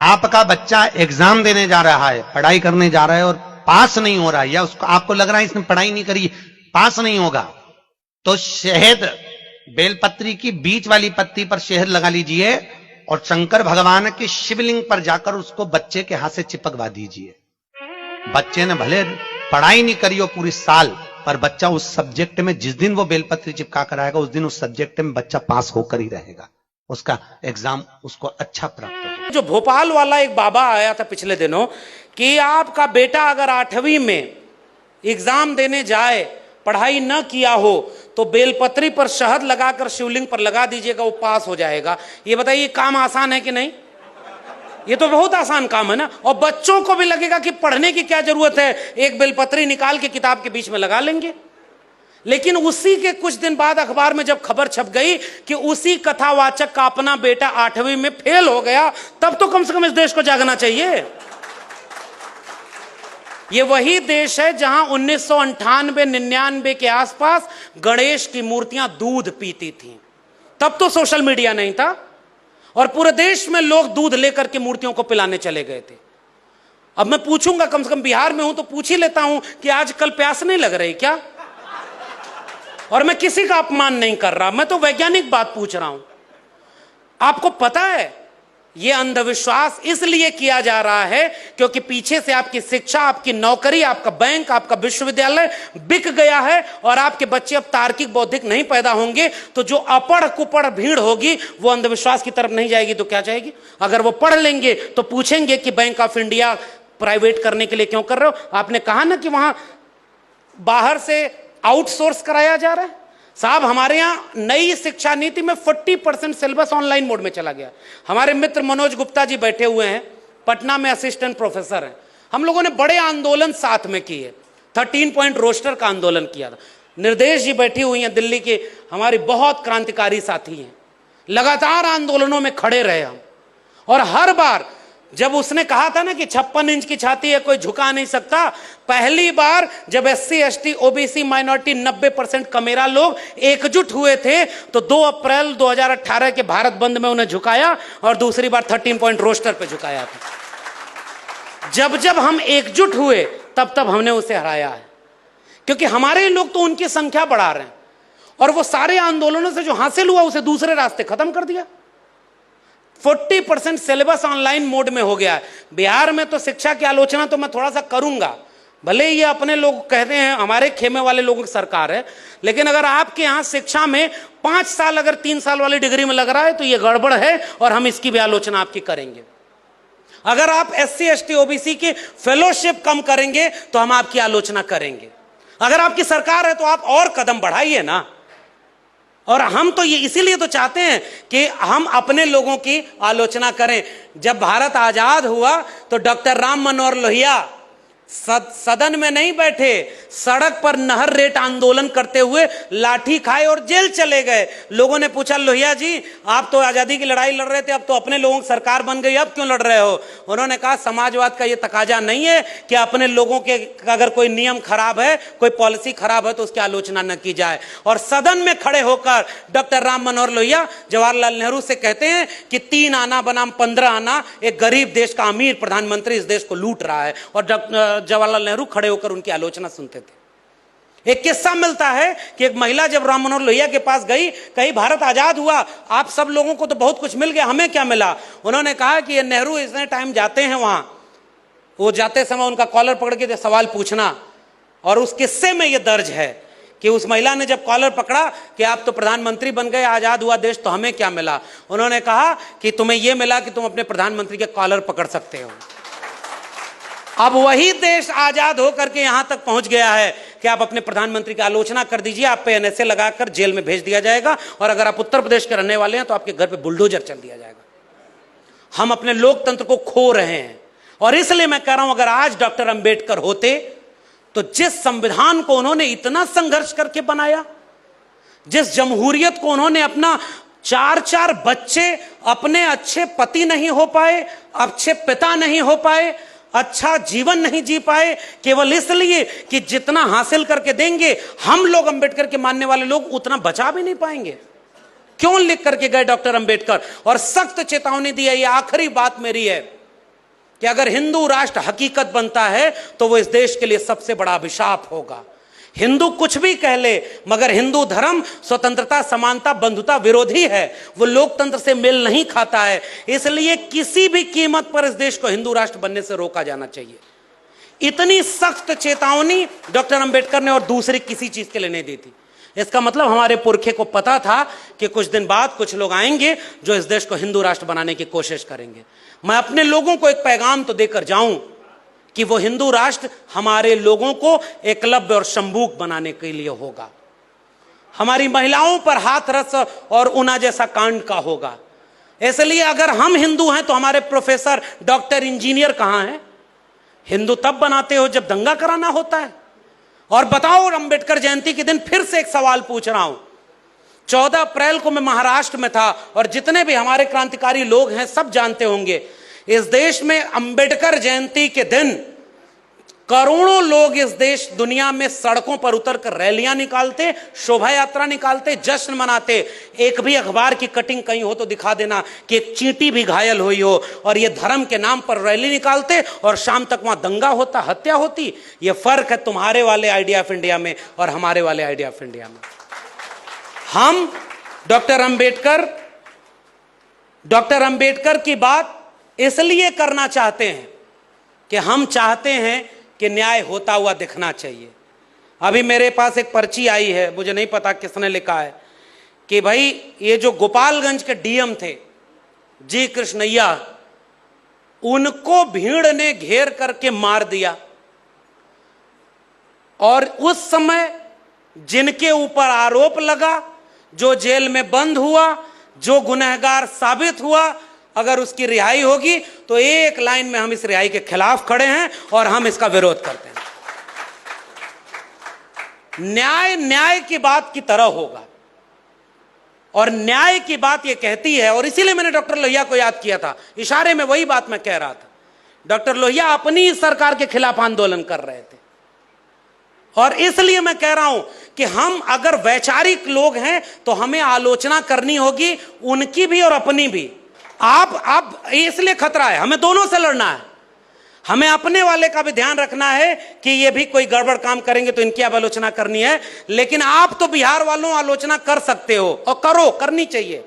आपका बच्चा एग्जाम देने जा रहा है, पढ़ाई करने जा रहा है और पास नहीं हो रहा है, या उसको आपको लग रहा है इसने पढ़ाई नहीं करी, पास नहीं होगा, तो शहद, बेलपत्री की बीच वाली पत्ती पर शहद लगा लीजिए और शंकर भगवान के शिवलिंग पर जाकर उसको बच्चे के हाथ से चिपकवा दीजिए। बच्चे ने भले पढ़ाई नहीं करी हो पूरी साल, पर बच्चा उस सब्जेक्ट में जिस दिन वो बेलपत्री चिपका कर आएगा उस दिन उस सब्जेक्ट में बच्चा पास होकर ही रहेगा, उसका एग्जाम उसको अच्छा प्राप्त होगा। जो भोपाल वाला एक बाबा आया था पिछले दिनों कि आपका बेटा अगर 8वीं में एग्जाम देने जाए, पढ़ाई न किया हो, तो बेलपत्री पर शहद लगाकर शिवलिंग पर लगा दीजिएगा, वो पास हो जाएगा। ये बताइए काम आसान है कि नहीं? ये तो बहुत आसान काम है ना। और बच्चों को भी लगेगा कि पढ़ने की क्या जरूरत है, एक बेलपत्री निकाल के किताब के बीच में लगा लेंगे। लेकिन उसी के कुछ दिन बाद अखबार में जब खबर छप गई कि उसी कथावाचक का अपना बेटा 8वीं में फेल हो गया, तब तो कम से कम इस देश को जागना चाहिए। ये वही देश है जहां 1998-99 के आसपास गणेश की मूर्तियां दूध पीती थीं। तब तो सोशल मीडिया नहीं था और पूरे देश में लोग दूध लेकर के मूर्तियों को पिलाने चले गए थे। अब मैं पूछूंगा, कम से कम बिहार में हूं तो पूछ ही लेता हूं कि आजकल प्यास नहीं लग रही क्या? और मैं किसी का अपमान नहीं कर रहा, मैं तो वैज्ञानिक बात पूछ रहा हूं। आपको पता है यह अंधविश्वास इसलिए किया जा रहा है क्योंकि पीछे से आपकी शिक्षा, आपकी नौकरी, आपका बैंक, आपका विश्वविद्यालय बिक गया है और आपके बच्चे अब तार्किक बौद्धिक नहीं पैदा होंगे, तो जो अपढ़ कुपढ़ भीड़ होगी वो अंधविश्वास की तरफ नहीं जाएगी तो क्या जाएगी? अगर वो पढ़ लेंगे तो पूछेंगे कि बैंक ऑफ इंडिया प्राइवेट करने के लिए क्यों कर रहे हो? आपने कहा ना कि वहां बाहर से आउटसोर्स कराया जा रहा है। साहब, हमारे यहां नई शिक्षा नीति में 40% सिलेबस ऑनलाइन मोड में चला गया। हमारे मित्र मनोज गुप्ता जी बैठे हुए हैं, पटना में असिस्टेंट प्रोफेसर हैं। हम लोगों ने बड़े आंदोलन साथ में किए, 13 पॉइंट रोस्टर का आंदोलन किया था। निर्देश जी बैठी हुई हैं दिल्ली के, हमारी बहुत क्रांतिकारी साथी हैं। लगातार आंदोलनों में खड़े रहे हम, और हर बार जब उसने कहा था ना कि 56 इंच की छाती है, कोई झुका नहीं सकता, पहली बार जब SC ST OBC minority 90% camera लोग एकजुट हुए थे तो 2 अप्रैल 2018 के भारत बंद में उन्हें झुकाया और दूसरी बार 13 पॉइंट रोस्टर पे झुकाया था। जब जब हम एकजुट हुए तब तब हमने उसे हराया है, क्योंकि हमारे लोग तो उनकी संख्या बढ़ा रहे हैं और वो सारे आंदोलनों से जो हासिल हुआ उसे दूसरे रास्ते खत्म कर दिया। 40% सिलेबस ऑनलाइन मोड में हो गया है। बिहार में तो शिक्षा की आलोचना तो मैं थोड़ा सा करूंगा, भले ये अपने लोग कहते हैं हमारे खेमे वाले लोगों की सरकार है, लेकिन अगर आपके यहां शिक्षा में 5 साल अगर 3 साल वाली डिग्री में लग रहा है तो ये गड़बड़ है और हम इसकी भी आलोचना आपकी करेंगे। अगर आप SC ST OBC की फेलोशिप कम करेंगे तो हम आपकी आलोचना करेंगे। अगर आपकी सरकार है तो आप और कदम बढ़ाइए ना। और हम तो ये इसीलिए तो चाहते हैं कि हम अपने लोगों की आलोचना करें। जब भारत आजाद हुआ तो डॉक्टर राम मनोहर लोहिया सदन में नहीं बैठे, सड़क पर नहर रेट आंदोलन करते हुए लाठी खाए और जेल चले गए। लोगों ने पूछा, लोहिया जी आप तो आजादी की लड़ाई लड़ रहे थे, अब तो अपने लोगों की सरकार बन गई, अब क्यों लड़ रहे हो? उन्होंने कहा, समाजवाद का ये तकाजा नहीं है कि अपने लोगों के अगर कोई नियम खराब है, कोई पॉलिसी खराब है तो उसकी आलोचना न की जाए। और सदन में खड़े होकर डॉक्टर राम मनोहर लोहिया जवाहरलाल नेहरू से कहते हैं कि 3 आना बनाम 15 आना, एक गरीब देश का अमीर प्रधानमंत्री इस देश को लूट रहा है। और जवाहरलाल नेहरू खड़े होकर उनकी आलोचना सुनते थे। एक किस्सा मिलता है कि एक महिला जब राम मनोहर लोहिया के पास गई, कहीं भारत आजाद हुआ, आप सब लोगों को तो बहुत कुछ मिल गया, हमें क्या मिला? उन्होंने कहा कि ये नेहरू इतने टाइम जाते हैं वहां, वो जाते समय उनका कॉलर पकड़ के सवाल पूछना। और उस किस्से में यह दर्ज है कि उस महिला ने जब कॉलर पकड़ा कि आप तो प्रधानमंत्री बन गए, आजाद हुआ देश, तो हमें क्या मिला? उन्होंने कहा कि तुम्हें यह मिला कि तुम अपने प्रधानमंत्री के कॉलर पकड़ सकते हो। अब वही देश आजाद होकर के यहां तक पहुंच गया है कि आप अपने प्रधानमंत्री की आलोचना कर दीजिए, आप पे NSA लगाकर जेल में भेज दिया जाएगा, और अगर आप उत्तर प्रदेश के रहने वाले हैं तो आपके घर पे बुलडोजर चल दिया जाएगा। हम अपने लोकतंत्र को खो रहे हैं। और इसलिए मैं कह रहा हूं, अगर आज डॉक्टर अंबेडकर होते तो जिस संविधान को उन्होंने इतना संघर्ष करके बनाया, जिस जमहूरियत को उन्होंने अपना 4-4 बच्चे अपने अच्छे पति नहीं हो पाए, अच्छे पिता नहीं हो पाए, अच्छा जीवन नहीं जी पाए, केवल इसलिए कि जितना हासिल करके देंगे हम लोग, अंबेडकर के मानने वाले लोग, उतना बचा भी नहीं पाएंगे। क्यों लिख करके गए डॉक्टर अंबेडकर और सख्त चेतावनी दी है। ये आखिरी बात मेरी है कि अगर हिंदू राष्ट्र हकीकत बनता है तो वो इस देश के लिए सबसे बड़ा अभिशाप होगा। हिंदू कुछ भी कह ले, मगर हिंदू धर्म स्वतंत्रता, समानता, बंधुता विरोधी है, वो लोकतंत्र से मेल नहीं खाता है। इसलिए किसी भी कीमत पर इस देश को हिंदू राष्ट्र बनने से रोका जाना चाहिए। इतनी सख्त चेतावनी डॉक्टर अंबेडकर ने और दूसरी किसी चीज के लिए नहीं दी थी। इसका मतलब हमारे पुरखे को पता था कि कुछ दिन बाद कुछ लोग आएंगे जो इस देश को हिंदू राष्ट्र बनाने की कोशिश करेंगे। मैं अपने लोगों को एक पैगाम तो देकर जाऊं कि वो हिंदू राष्ट्र हमारे लोगों को एकलव्य और शंबूक बनाने के लिए होगा, हमारी महिलाओं पर हाथरस और ऊना जैसा कांड का होगा। इसलिए अगर हम हिंदू हैं तो हमारे प्रोफेसर, डॉक्टर, इंजीनियर कहां हैं? हिंदू तब बनाते हो जब दंगा कराना होता है। और बताओ, अंबेडकर जयंती के दिन फिर से एक सवाल पूछ रहा हूं। 14 अप्रैल को मैं महाराष्ट्र में था और जितने भी हमारे क्रांतिकारी लोग हैं सब जानते होंगे, इस देश में अंबेडकर जयंती के दिन करोड़ों लोग इस देश दुनिया में सड़कों पर उतरकर रैलियां निकालते, शोभा यात्रा निकालते, जश्न मनाते। एक भी अखबार की कटिंग कहीं हो तो दिखा देना कि एक चींटी भी घायल हुई हो, और ये धर्म के नाम पर रैली निकालते और शाम तक वहां दंगा होता, हत्या होती। ये फर्क है तुम्हारे वाले आइडिया ऑफ इंडिया में और हमारे वाले आइडिया ऑफ इंडिया में। हम डॉक्टर अंबेडकर की बात इसलिए करना चाहते हैं कि हम चाहते हैं कि न्याय होता हुआ दिखना चाहिए। अभी मेरे पास एक पर्ची आई है, मुझे नहीं पता किसने लिखा है, कि भाई ये जो गोपालगंज के डीएम थे जी कृष्णैया, उनको भीड़ ने घेर करके मार दिया, और उस समय जिनके ऊपर आरोप लगा, जो जेल में बंद हुआ, जो गुनहगार साबित हुआ, अगर उसकी रिहाई होगी तो एक लाइन में हम इस रिहाई के खिलाफ खड़े हैं और हम इसका विरोध करते हैं। न्याय की बात की तरह होगा, और न्याय की बात यह कहती है, और इसीलिए मैंने डॉक्टर लोहिया को याद किया था, इशारे में वही बात मैं कह रहा था। डॉक्टर लोहिया अपनी सरकार के खिलाफ आंदोलन कर रहे थे, और इसलिए मैं कह रहा हूं कि हम अगर वैचारिक लोग हैं तो हमें आलोचना करनी होगी, उनकी भी और अपनी भी। आप इसलिए खतरा है, हमें दोनों से लड़ना है। हमें अपने वाले का भी ध्यान रखना है कि ये भी कोई गड़बड़ काम करेंगे तो इनकी अब आलोचना करनी है, लेकिन आप तो बिहार वालों आलोचना कर सकते हो, और करो, करनी चाहिए।